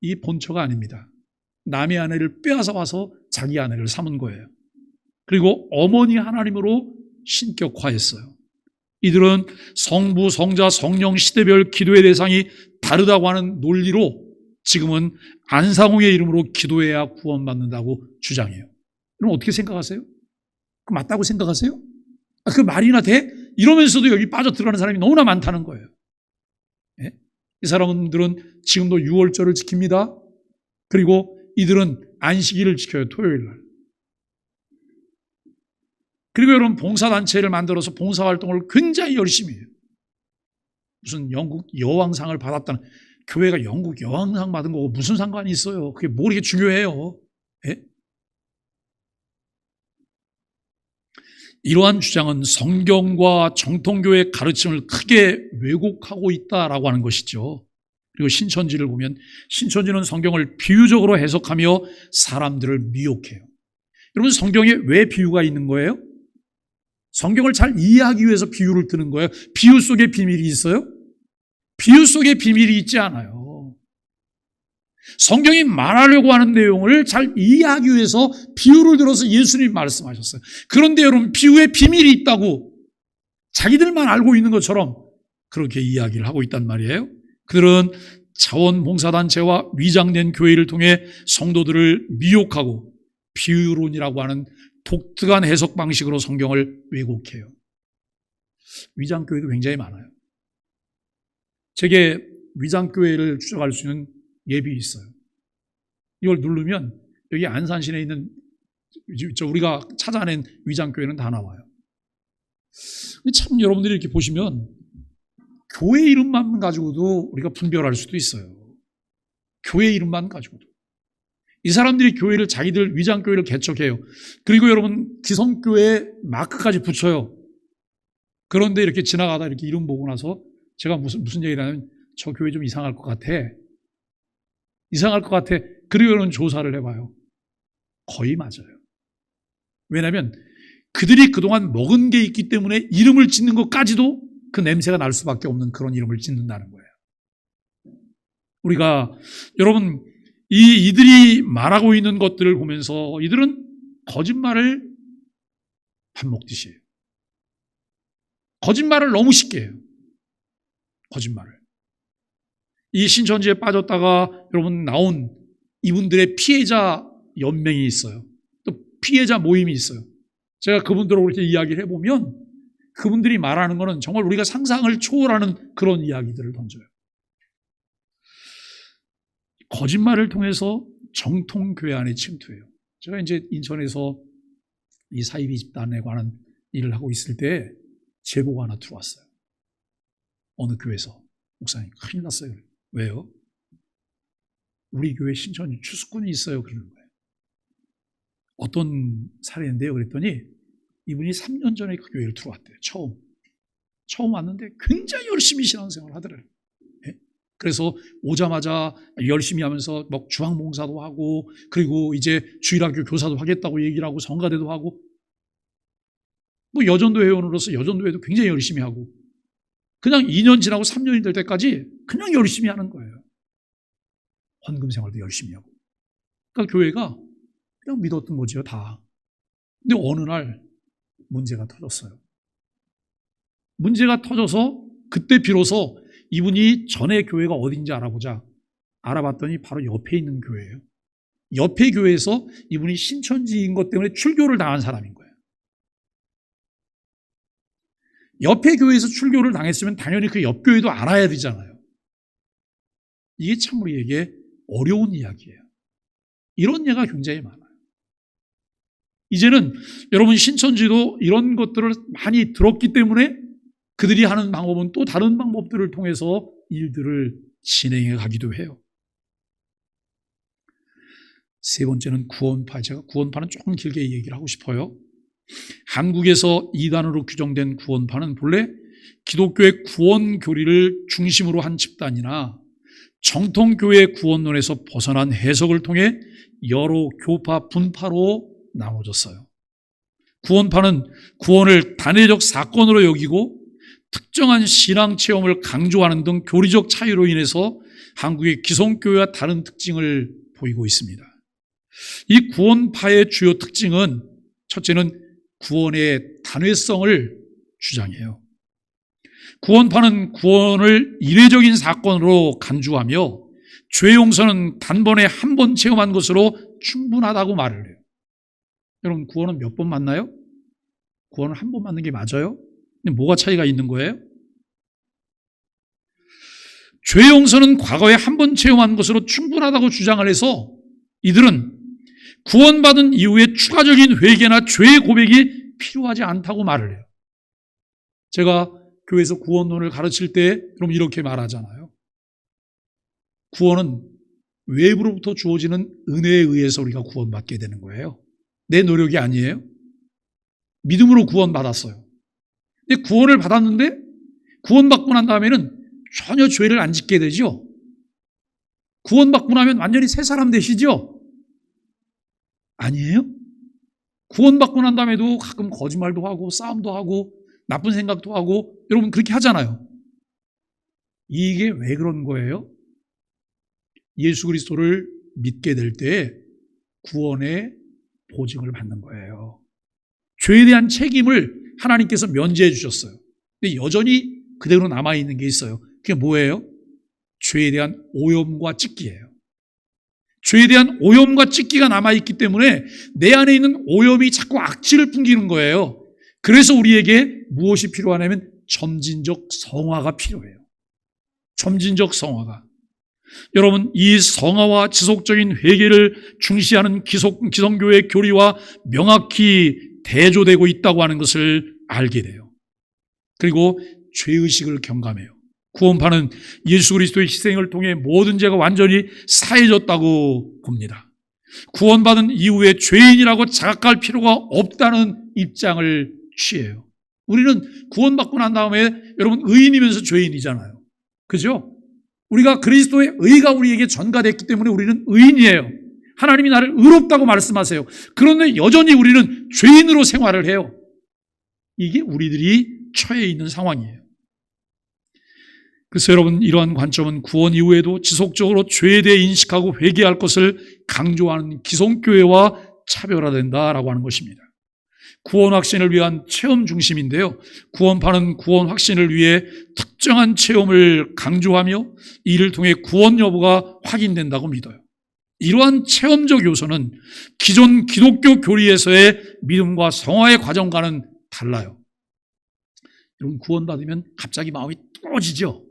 이 본처가 아닙니다. 남의 아내를 빼앗아 와서 자기 아내를 삼은 거예요. 그리고 어머니 하나님으로 신격화했어요. 이들은 성부, 성자, 성령 시대별 기도의 대상이 다르다고 하는 논리로 지금은 안상홍의 이름으로 기도해야 구원받는다고 주장해요. 그럼 어떻게 생각하세요? 그 맞다고 생각하세요? 그 말이나 돼? 이러면서도 여기 빠져 들어가는 사람이 너무나 많다는 거예요. 예? 이 사람들은 지금도 유월절을 지킵니다. 그리고 이들은 안식일을 지켜요. 토요일 날. 그리고 여러분 봉사단체를 만들어서 봉사활동을 굉장히 열심히 해요. 무슨 영국 여왕상을 받았다는, 교회가 영국 여왕상 받은 거고 무슨 상관이 있어요. 그게 뭐 이렇게 중요해요. 예? 이러한 주장은 성경과 정통교회의 가르침을 크게 왜곡하고 있다라고 하는 것이죠. 그리고 신천지를 보면 신천지는 성경을 비유적으로 해석하며 사람들을 미혹해요. 여러분 성경에 왜 비유가 있는 거예요? 성경을 잘 이해하기 위해서 비유를 드는 거예요. 비유 속에 비밀이 있어요? 비유 속에 비밀이 있지 않아요. 성경이 말하려고 하는 내용을 잘 이해하기 위해서 비유를 들어서 예수님이 말씀하셨어요. 그런데 여러분 비유에 비밀이 있다고 자기들만 알고 있는 것처럼 그렇게 이야기를 하고 있단 말이에요. 그들은 자원봉사단체와 위장된 교회를 통해 성도들을 미혹하고 비유론이라고 하는 독특한 해석 방식으로 성경을 왜곡해요. 위장교회도 굉장히 많아요. 제게 위장교회를 추적할 수 있는 앱이 있어요. 이걸 누르면 여기 안산시내에 있는 우리가 찾아낸 위장교회는 다 나와요. 참 여러분들이 이렇게 보시면 교회 이름만 가지고도 우리가 분별할 수도 있어요. 교회 이름만 가지고도. 이 사람들이 교회를 자기들 위장교회를 개척해요. 그리고 여러분 기성교회 마크까지 붙여요. 그런데 이렇게 지나가다 이렇게 이름 보고 나서 제가 무슨 얘기를 하냐면 저 교회 좀 이상할 것 같아. 이상할 것 같아. 그러고는 조사를 해봐요. 거의 맞아요. 왜냐하면 그들이 그동안 먹은 게 있기 때문에 이름을 짓는 것까지도 그 냄새가 날 수밖에 없는 그런 이름을 짓는다는 거예요. 우리가 여러분 이들이 말하고 있는 것들을 보면서 이들은 거짓말을 밥 먹듯이 해요. 거짓말을 너무 쉽게 해요. 거짓말을. 이 신천지에 빠졌다가 여러분 나온 이분들의 피해자 연맹이 있어요. 또 피해자 모임이 있어요. 제가 그분들하고 이렇게 이야기를 해보면 그분들이 말하는 거는 정말 우리가 상상을 초월하는 그런 이야기들을 던져요. 거짓말을 통해서 정통교회 안에 침투해요. 제가 이제 인천에서 이 사이비 집단에 관한 일을 하고 있을 때 제보가 하나 들어왔어요. 어느 교회에서 목사님 큰일 났어요. 왜요? 우리 교회 신천지 추수꾼이 있어요. 그러는 거예요. 어떤 사례인데요? 그랬더니 이분이 3년 전에 그 교회를 들어왔대요. 처음 왔는데 굉장히 열심히 신앙생활을 하더래요. 네? 그래서 오자마자 열심히 하면서 뭐 주황봉사도 하고 그리고 이제 주일학교 교사도 하겠다고 얘기를 하고 성가대도 하고 뭐 여전도 회원으로서 여전도회도 굉장히 열심히 하고 그냥 2년 지나고 3년이 될 때까지 그냥 열심히 하는 거예요. 헌금 생활도 열심히 하고. 그러니까 교회가 그냥 믿었던 거죠, 다. 근데 어느 날 문제가 터졌어요. 문제가 터져서 그때 비로소 이분이 전에 교회가 어딘지 알아보자. 알아봤더니 바로 옆에 있는 교회예요. 옆에 교회에서 이분이 신천지인 것 때문에 출교를 당한 사람인 거예요. 옆에 교회에서 출교를 당했으면 당연히 그 옆 교회도 알아야 되잖아요. 이게 참 우리에게 어려운 이야기예요. 이런 예가 굉장히 많아요. 이제는 여러분 신천지도 이런 것들을 많이 들었기 때문에 그들이 하는 방법은 또 다른 방법들을 통해서 일들을 진행해 가기도 해요. 세 번째는 구원파. 제가 구원파는 조금 길게 얘기를 하고 싶어요. 한국에서 이단으로 규정된 구원파는 본래 기독교의 구원 교리를 중심으로 한 집단이나 정통교회의 구원론에서 벗어난 해석을 통해 여러 교파 분파로 나눠졌어요. 구원파는 구원을 단회적 사건으로 여기고 특정한 신앙 체험을 강조하는 등 교리적 차이로 인해서 한국의 기성교회와 다른 특징을 보이고 있습니다. 이 구원파의 주요 특징은 첫째는 구원의 단회성을 주장해요. 구원파는 구원을 이례적인 사건으로 간주하며 죄 용서는 단번에 한 번 체험한 것으로 충분하다고 말을 해요. 여러분 구원은 몇 번 만나요? 구원을 한 번 만는 게 맞아요? 근데 뭐가 차이가 있는 거예요? 죄 용서는 과거에 한 번 체험한 것으로 충분하다고 주장을 해서 이들은 구원받은 이후에 추가적인 회개나 죄의 고백이 필요하지 않다고 말을 해요. 제가 교회에서 구원론을 가르칠 때 그럼 이렇게 말하잖아요. 구원은 외부로부터 주어지는 은혜에 의해서 우리가 구원받게 되는 거예요. 내 노력이 아니에요. 믿음으로 구원받았어요. 근데 구원을 받았는데 구원받고 난 다음에는 전혀 죄를 안 짓게 되죠. 구원받고 나면 완전히 새 사람 되시죠? 아니에요? 구원받고 난 다음에도 가끔 거짓말도 하고 싸움도 하고 나쁜 생각도 하고 여러분 그렇게 하잖아요. 이게 왜 그런 거예요? 예수 그리스도를 믿게 될 때 구원의 보증을 받는 거예요. 죄에 대한 책임을 하나님께서 면제해 주셨어요. 근데 여전히 그대로 남아있는 게 있어요. 그게 뭐예요? 죄에 대한 오염과 찢기예요. 죄에 대한 오염과 찢기가 남아있기 때문에 내 안에 있는 오염이 자꾸 악취를 풍기는 거예요. 그래서 우리에게 무엇이 필요하냐면 점진적 성화가 필요해요. 점진적 성화가. 여러분 이 성화와 지속적인 회개를 중시하는 기성교회의 교리와 명확히 대조되고 있다고 하는 것을 알게 돼요. 그리고 죄의식을 경감해요. 구원파는 예수 그리스도의 희생을 통해 모든 죄가 완전히 사해졌다고 봅니다. 구원받은 이후에 죄인이라고 자각할 필요가 없다는 입장을 취해요. 우리는 구원받고 난 다음에 여러분 의인이면서 죄인이잖아요. 그죠? 우리가 그리스도의 의가 우리에게 전가됐기 때문에 우리는 의인이에요. 하나님이 나를 의롭다고 말씀하세요. 그런데 여전히 우리는 죄인으로 생활을 해요. 이게 우리들이 처해 있는 상황이에요. 그래서 여러분, 이러한 관점은 구원 이후에도 지속적으로 죄에 대해 인식하고 회개할 것을 강조하는 기성교회와 차별화된다라고 하는 것입니다. 구원 확신을 위한 체험 중심인데요. 구원파는 구원 확신을 위해 특정한 체험을 강조하며 이를 통해 구원 여부가 확인된다고 믿어요. 이러한 체험적 요소는 기존 기독교 교리에서의 믿음과 성화의 과정과는 달라요. 여러분, 구원받으면 갑자기 마음이 뜨거워지죠?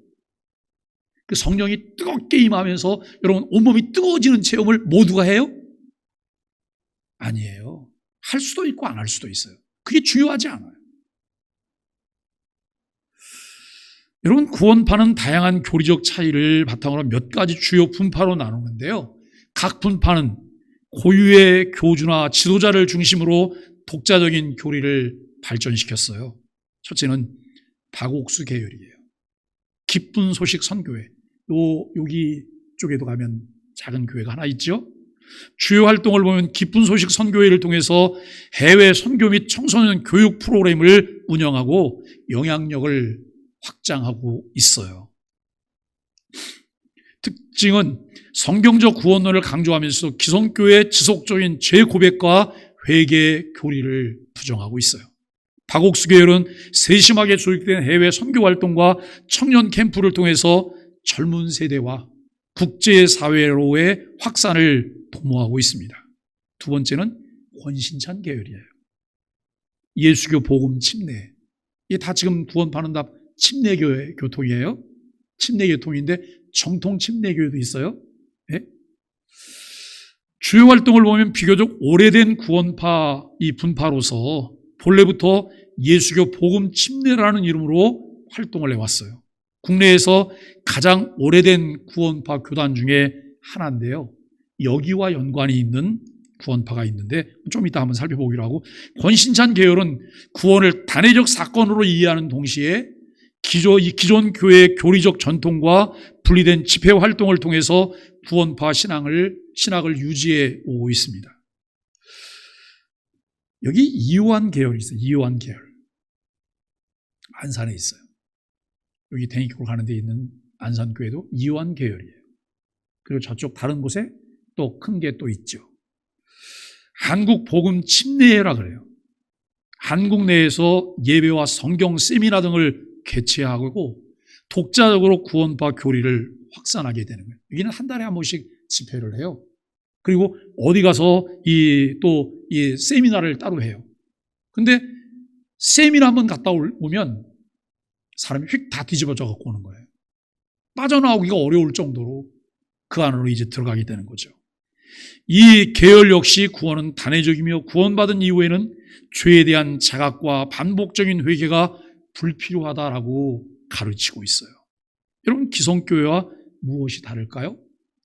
그 성령이 뜨겁게 임하면서 여러분 온몸이 뜨거워지는 체험을 모두가 해요? 아니에요. 할 수도 있고 안 할 수도 있어요. 그게 중요하지 않아요. 여러분, 구원파는 다양한 교리적 차이를 바탕으로 몇 가지 주요 분파로 나누는데요. 각 분파는 고유의 교주나 지도자를 중심으로 독자적인 교리를 발전시켰어요. 첫째는 박옥수 계열이에요. 기쁜 소식 선교회. 여기 쪽에도 가면 작은 교회가 하나 있죠. 주요 활동을 보면 기쁜 소식 선교회를 통해서 해외 선교 및 청소년 교육 프로그램을 운영하고 영향력을 확장하고 있어요. 특징은 성경적 구원론을 강조하면서도 기성교회의 지속적인 재고백과 회개 교리를 부정하고 있어요. 박옥수 계열은 세심하게 조직된 해외 선교 활동과 청년 캠프를 통해서 젊은 세대와 국제사회로의 확산을 도모하고 있습니다. 두 번째는 권신찬 계열이에요. 예수교 복음 침례. 이게 다 지금 구원파는 다 침례교회 교통이에요. 침례교통인데 정통 침례교회도 있어요. 네? 주요 활동을 보면 비교적 오래된 구원파 이 분파로서 본래부터 예수교 복음 침례라는 이름으로 활동을 해왔어요. 국내에서 가장 오래된 구원파 교단 중에 하나인데요. 여기와 연관이 있는 구원파가 있는데 좀 이따 한번 살펴보기로 하고, 권신찬 계열은 구원을 단회적 사건으로 이해하는 동시에 기존 교회의 교리적 전통과 분리된 집회 활동을 통해서 구원파 신학을 유지해 오고 있습니다. 여기 이요한 계열이 있어요. 이요한 계열. 안산에 있어요. 여기 대니교로 가는 데 있는 안산교회도 이요한 계열이에요. 그리고 저쪽 다른 곳에 또 큰 게 또 있죠. 한국 복음 침례회라 그래요. 한국 내에서 예배와 성경 세미나 등을 개최하고 독자적으로 구원파 교리를 확산하게 되는 거예요. 여기는 한 달에 한 번씩 집회를 해요. 그리고 어디 가서 이 세미나를 따로 해요. 근데 세미나 한번 갔다 오면 사람이 휙 다 뒤집어져 갖고 오는 거예요. 빠져나오기가 어려울 정도로 그 안으로 이제 들어가게 되는 거죠. 이 계열 역시 구원은 단회적이며 구원받은 이후에는 죄에 대한 자각과 반복적인 회개가 불필요하다라고 가르치고 있어요. 여러분, 기성교회와 무엇이 다를까요?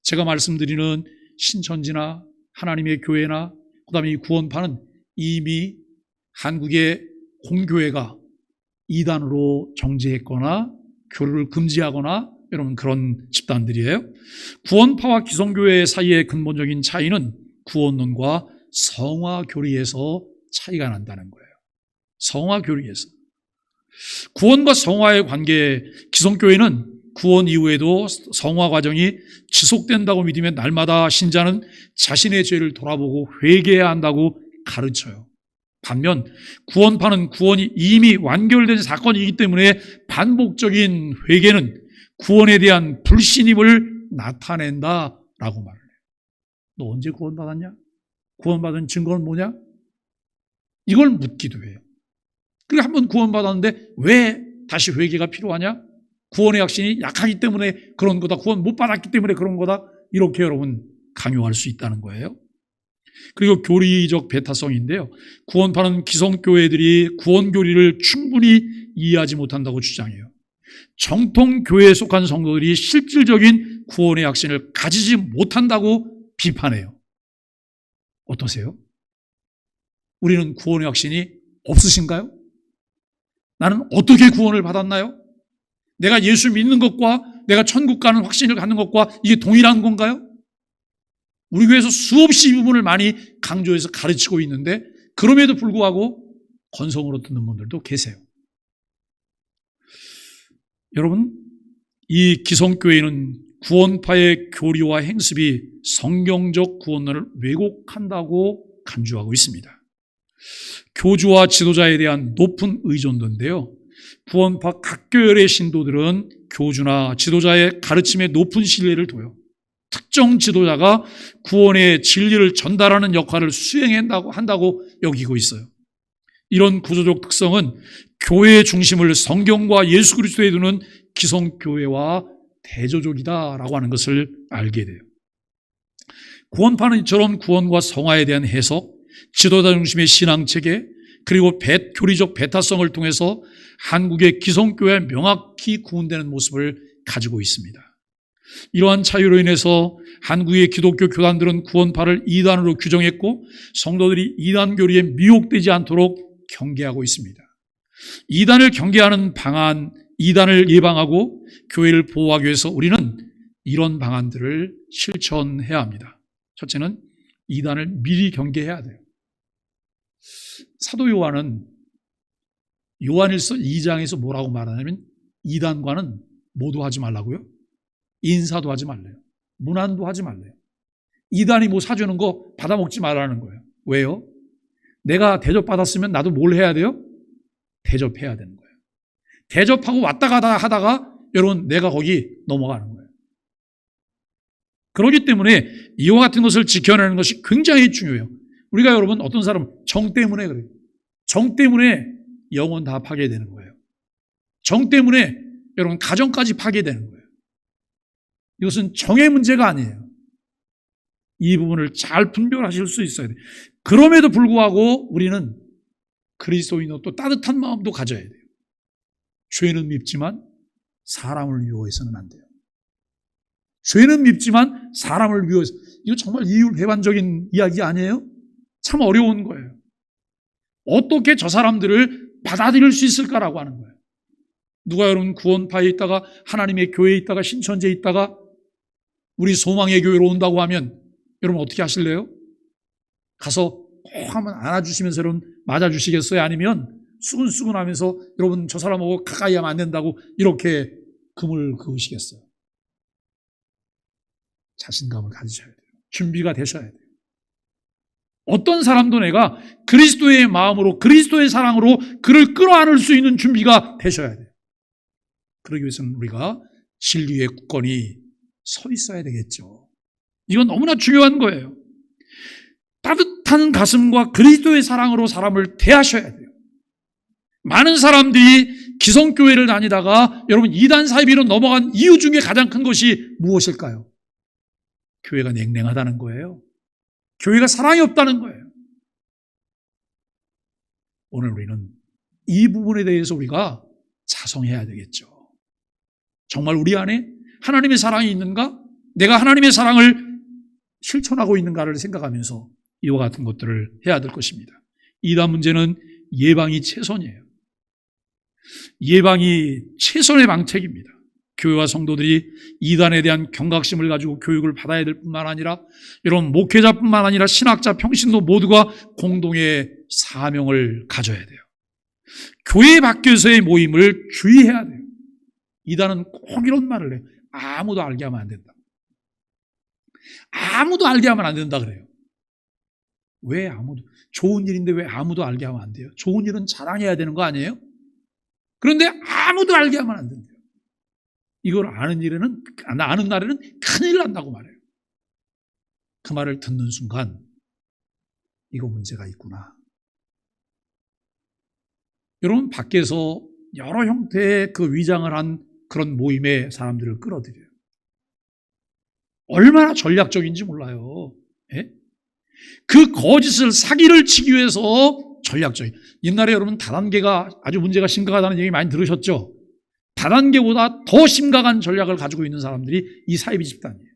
제가 말씀드리는 신천지나 하나님의 교회나 그다음에 이 구원파는 이미 한국의 공교회가 이단으로 정죄했거나 교류를 금지하거나 여러분 그런 집단들이에요. 구원파와 기성교회 사이의 근본적인 차이는 구원론과 성화교리에서 차이가 난다는 거예요. 성화교리에서. 구원과 성화의 관계, 기성교회는 구원 이후에도 성화 과정이 지속된다고 믿으며 날마다 신자는 자신의 죄를 돌아보고 회개해야 한다고 가르쳐요. 반면 구원파는 구원이 이미 완결된 사건이기 때문에 반복적인 회개는 구원에 대한 불신임을 나타낸다라고 말을 해요. 너 언제 구원받았냐? 구원받은 증거는 뭐냐? 이걸 묻기도 해요. 그러니까 한번 구원받았는데 왜 다시 회개가 필요하냐? 구원의 확신이 약하기 때문에 그런 거다. 구원 못 받았기 때문에 그런 거다. 이렇게 여러분 강요할 수 있다는 거예요. 그리고 교리적 배타성인데요. 구원파는 기성교회들이 구원교리를 충분히 이해하지 못한다고 주장해요. 정통교회에 속한 성도들이 실질적인 구원의 확신을 가지지 못한다고 비판해요. 어떠세요? 우리는 구원의 확신이 없으신가요? 나는 어떻게 구원을 받았나요? 내가 예수 믿는 것과 내가 천국 가는 확신을 갖는 것과 이게 동일한 건가요? 우리 교회에서 수없이 이 부분을 많이 강조해서 가르치고 있는데 그럼에도 불구하고 건성으로 듣는 분들도 계세요. 여러분, 이 기성교회는 구원파의 교리와 행습이 성경적 구원론을 왜곡한다고 간주하고 있습니다. 교주와 지도자에 대한 높은 의존도인데요. 구원파 각 교열의 신도들은 교주나 지도자의 가르침에 높은 신뢰를 둬요. 특정 지도자가 구원의 진리를 전달하는 역할을 수행한다고 여기고 있어요. 이런 구조적 특성은 교회의 중심을 성경과 예수 그리스도에 두는 기성교회와 대조적이다라고 하는 것을 알게 돼요. 구원파는 이처럼 구원과 성화에 대한 해석, 지도자 중심의 신앙체계, 그리고 교리적 배타성을 통해서 한국의 기성교회에 명확히 구분되는 모습을 가지고 있습니다. 이러한 차이로 인해서 한국의 기독교 교단들은 구원파를 이단으로 규정했고 성도들이 이단 교리에 미혹되지 않도록 경계하고 있습니다. 이단을 경계하는 방안, 이단을 예방하고 교회를 보호하기 위해서 우리는 이런 방안들을 실천해야 합니다. 첫째는 이단을 미리 경계해야 돼요. 사도 요한은 요한일서 2장에서 뭐라고 말하냐면 이단과는 뭐도 하지 말라고요? 인사도 하지 말래요. 문안도 하지 말래요. 이단이 뭐 사주는 거 받아먹지 말라는 거예요. 왜요? 내가 대접받았으면 나도 뭘 해야 돼요? 대접해야 되는 거예요. 대접하고 왔다 가다 하다가 여러분 내가 거기 넘어가는 거예요. 그렇기 때문에 이와 같은 것을 지켜내는 것이 굉장히 중요해요. 우리가 여러분 어떤 사람은 정 때문에 그래요. 정 때문에 영혼 다 파괴되는 거예요. 정 때문에 여러분 가정까지 파괴되는 거예요. 이것은 정의 문제가 아니에요. 이 부분을 잘 분별하실 수 있어야 돼요. 그럼에도 불구하고 우리는 그리스도인으로 또 따뜻한 마음도 가져야 돼요. 죄는 밉지만 사람을 미워해서는 안 돼요. 죄는 밉지만 사람을 미워해서, 이거 정말 이율배반적인 이야기 아니에요? 참 어려운 거예요. 어떻게 저 사람들을 받아들일 수 있을까라고 하는 거예요. 누가 여러분 구원파에 있다가 하나님의 교회에 있다가 신천지에 있다가 우리 소망의 교회로 온다고 하면 여러분 어떻게 하실래요? 가서 꼭 한번 안아주시면서 여러분 맞아주시겠어요? 아니면 수근수근하면서 여러분 저 사람하고 가까이 하면 안 된다고 이렇게 금을 그으시겠어요? 자신감을 가지셔야 돼요. 준비가 되셔야 돼요. 어떤 사람도 내가 그리스도의 마음으로 그리스도의 사랑으로 그를 끌어안을 수 있는 준비가 되셔야 돼요. 그러기 위해서는 우리가 진리의 굳건히 서 있어야 되겠죠. 이건 너무나 중요한 거예요. 따뜻한 가슴과 그리스도의 사랑으로 사람을 대하셔야 돼요. 많은 사람들이 기성교회를 다니다가 여러분 이단 사이비로 넘어간 이유 중에 가장 큰 것이 무엇일까요? 교회가 냉랭하다는 거예요. 교회가 사랑이 없다는 거예요. 오늘 우리는 이 부분에 대해서 우리가 자성해야 되겠죠. 정말 우리 안에 하나님의 사랑이 있는가? 내가 하나님의 사랑을 실천하고 있는가를 생각하면서 이와 같은 것들을 해야 될 것입니다. 이단 문제는 예방이 최선이에요. 예방이 최선의 방책입니다. 교회와 성도들이 이단에 대한 경각심을 가지고 교육을 받아야 될 뿐만 아니라 이런 목회자뿐만 아니라 신학자, 평신도 모두가 공동의 사명을 가져야 돼요. 교회 밖에서의 모임을 주의해야 돼요. 이단은 꼭 이런 말을 해요. 아무도 알게 하면 안 된다. 아무도 알게 하면 안 된다 그래요. 왜 아무도? 좋은 일인데 왜 아무도 알게 하면 안 돼요? 좋은 일은 자랑해야 되는 거 아니에요? 그런데 아무도 알게 하면 안 된대요. 이걸 아는 날에는 큰일 난다고 말해요. 그 말을 듣는 순간 이거 문제가 있구나. 여러분 밖에서 여러 형태의 그 위장을 한 그런 모임에 사람들을 끌어들여요. 얼마나 전략적인지 몰라요. 예? 그 거짓을 사기를 치기 위해서 전략적인. 옛날에 여러분 다단계가 아주 문제가 심각하다는 얘기 많이 들으셨죠? 다단계보다 더 심각한 전략을 가지고 있는 사람들이 이 사이비 집단이에요.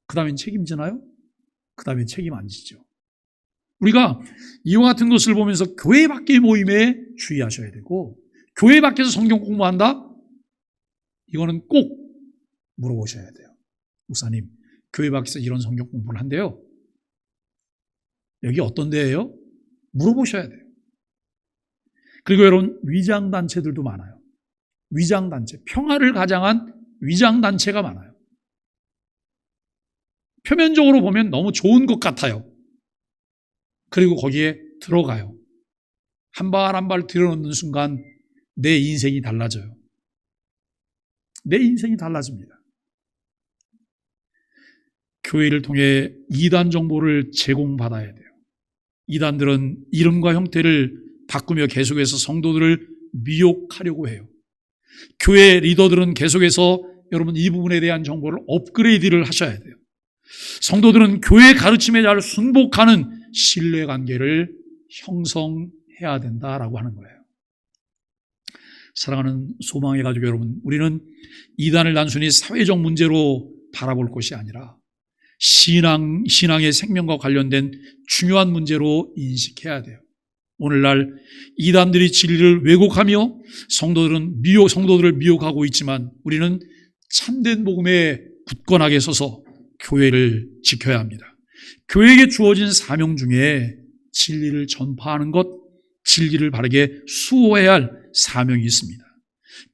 그 다음엔 책임지나요? 그 다음엔 책임 안 지죠. 우리가 이와 같은 것을 보면서 교회 밖의 모임에 주의하셔야 되고, 교회 밖에서 성경 공부한다? 이거는 꼭 물어보셔야 돼요. 목사님, 교회 밖에서 이런 성경 공부를 한대요. 여기 어떤 데예요? 물어보셔야 돼요. 그리고 여러분, 위장단체들도 많아요. 위장단체, 평화를 가장한 위장단체가 많아요. 표면적으로 보면 너무 좋은 것 같아요. 그리고 거기에 들어가요. 한 발 한 발 들여놓는 순간 내 인생이 달라져요. 내 인생이 달라집니다. 교회를 통해 이단 정보를 제공받아야 돼요. 이단들은 이름과 형태를 바꾸며 계속해서 성도들을 미혹하려고 해요. 교회 리더들은 계속해서 여러분 이 부분에 대한 정보를 업그레이드를 하셔야 돼요. 성도들은 교회 가르침에 잘 순복하는 신뢰관계를 형성해야 된다라고 하는 거예요. 사랑하는 소망의 가족 여러분, 우리는 이단을 단순히 사회적 문제로 바라볼 것이 아니라 신앙의 생명과 관련된 중요한 문제로 인식해야 돼요. 오늘날 이단들이 진리를 왜곡하며 성도들을 미혹하고 있지만 우리는 참된 복음에 굳건하게 서서 교회를 지켜야 합니다. 교회에게 주어진 사명 중에 진리를 전파하는 것, 진리를 바르게 수호해야 할 사명이 있습니다.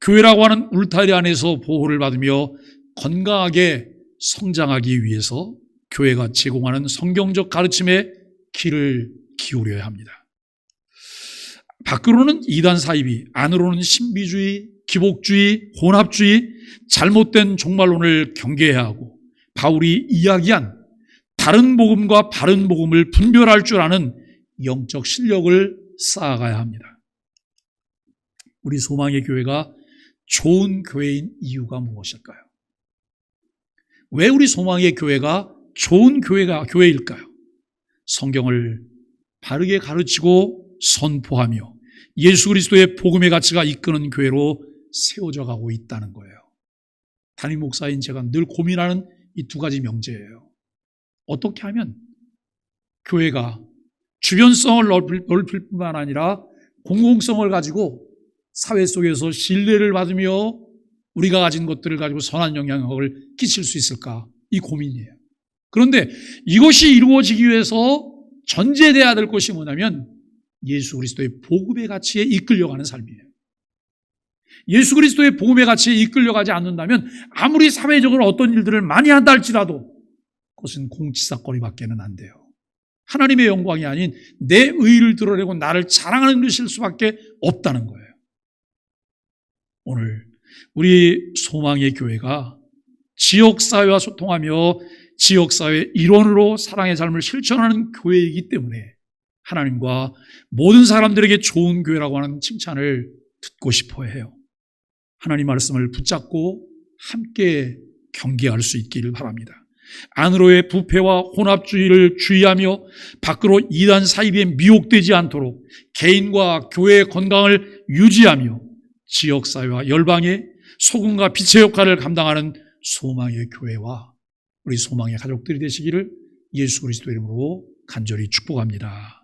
교회라고 하는 울타리 안에서 보호를 받으며 건강하게 성장하기 위해서 교회가 제공하는 성경적 가르침에 귀를 기울여야 합니다. 밖으로는 이단 사이비, 안으로는 신비주의, 기복주의, 혼합주의, 잘못된 종말론을 경계해야 하고 바울이 이야기한 다른 복음과 바른 복음을 분별할 줄 아는 영적 실력을 쌓아가야 합니다. 우리 소망의 교회가 좋은 교회인 이유가 무엇일까요? 왜 우리 소망의 교회가 좋은 교회일까요? 성경을 바르게 가르치고 선포하며 예수 그리스도의 복음의 가치가 이끄는 교회로 세워져 가고 있다는 거예요. 담임 목사인 제가 늘 고민하는 이 두 가지 명제예요. 어떻게 하면 교회가 주변성을 넓힐 뿐만 아니라 공공성을 가지고 사회 속에서 신뢰를 받으며 우리가 가진 것들을 가지고 선한 영향력을 끼칠 수 있을까? 이 고민이에요. 그런데 이것이 이루어지기 위해서 전제돼야 될 것이 뭐냐면 예수 그리스도의 복음의 가치에 이끌려가는 삶이에요. 예수 그리스도의 복음의 가치에 이끌려가지 않는다면 아무리 사회적으로 어떤 일들을 많이 한다 할지라도 그것은 공치사거리밖에는 안 돼요. 하나님의 영광이 아닌 내 의의를 드러내고 나를 자랑하는 것일 수밖에 없다는 거예요. 오늘 우리 소망의 교회가 지역사회와 소통하며 지역사회의 일원으로 사랑의 삶을 실천하는 교회이기 때문에 하나님과 모든 사람들에게 좋은 교회라고 하는 칭찬을 듣고 싶어 해요. 하나님 말씀을 붙잡고 함께 경계할 수 있기를 바랍니다. 안으로의 부패와 혼합주의를 주의하며 밖으로 이단 사이비에 미혹되지 않도록 개인과 교회의 건강을 유지하며 지역사회와 열방의 소금과 빛의 역할을 감당하는 소망의 교회와 우리 소망의 가족들이 되시기를 예수 그리스도 이름으로 간절히 축복합니다.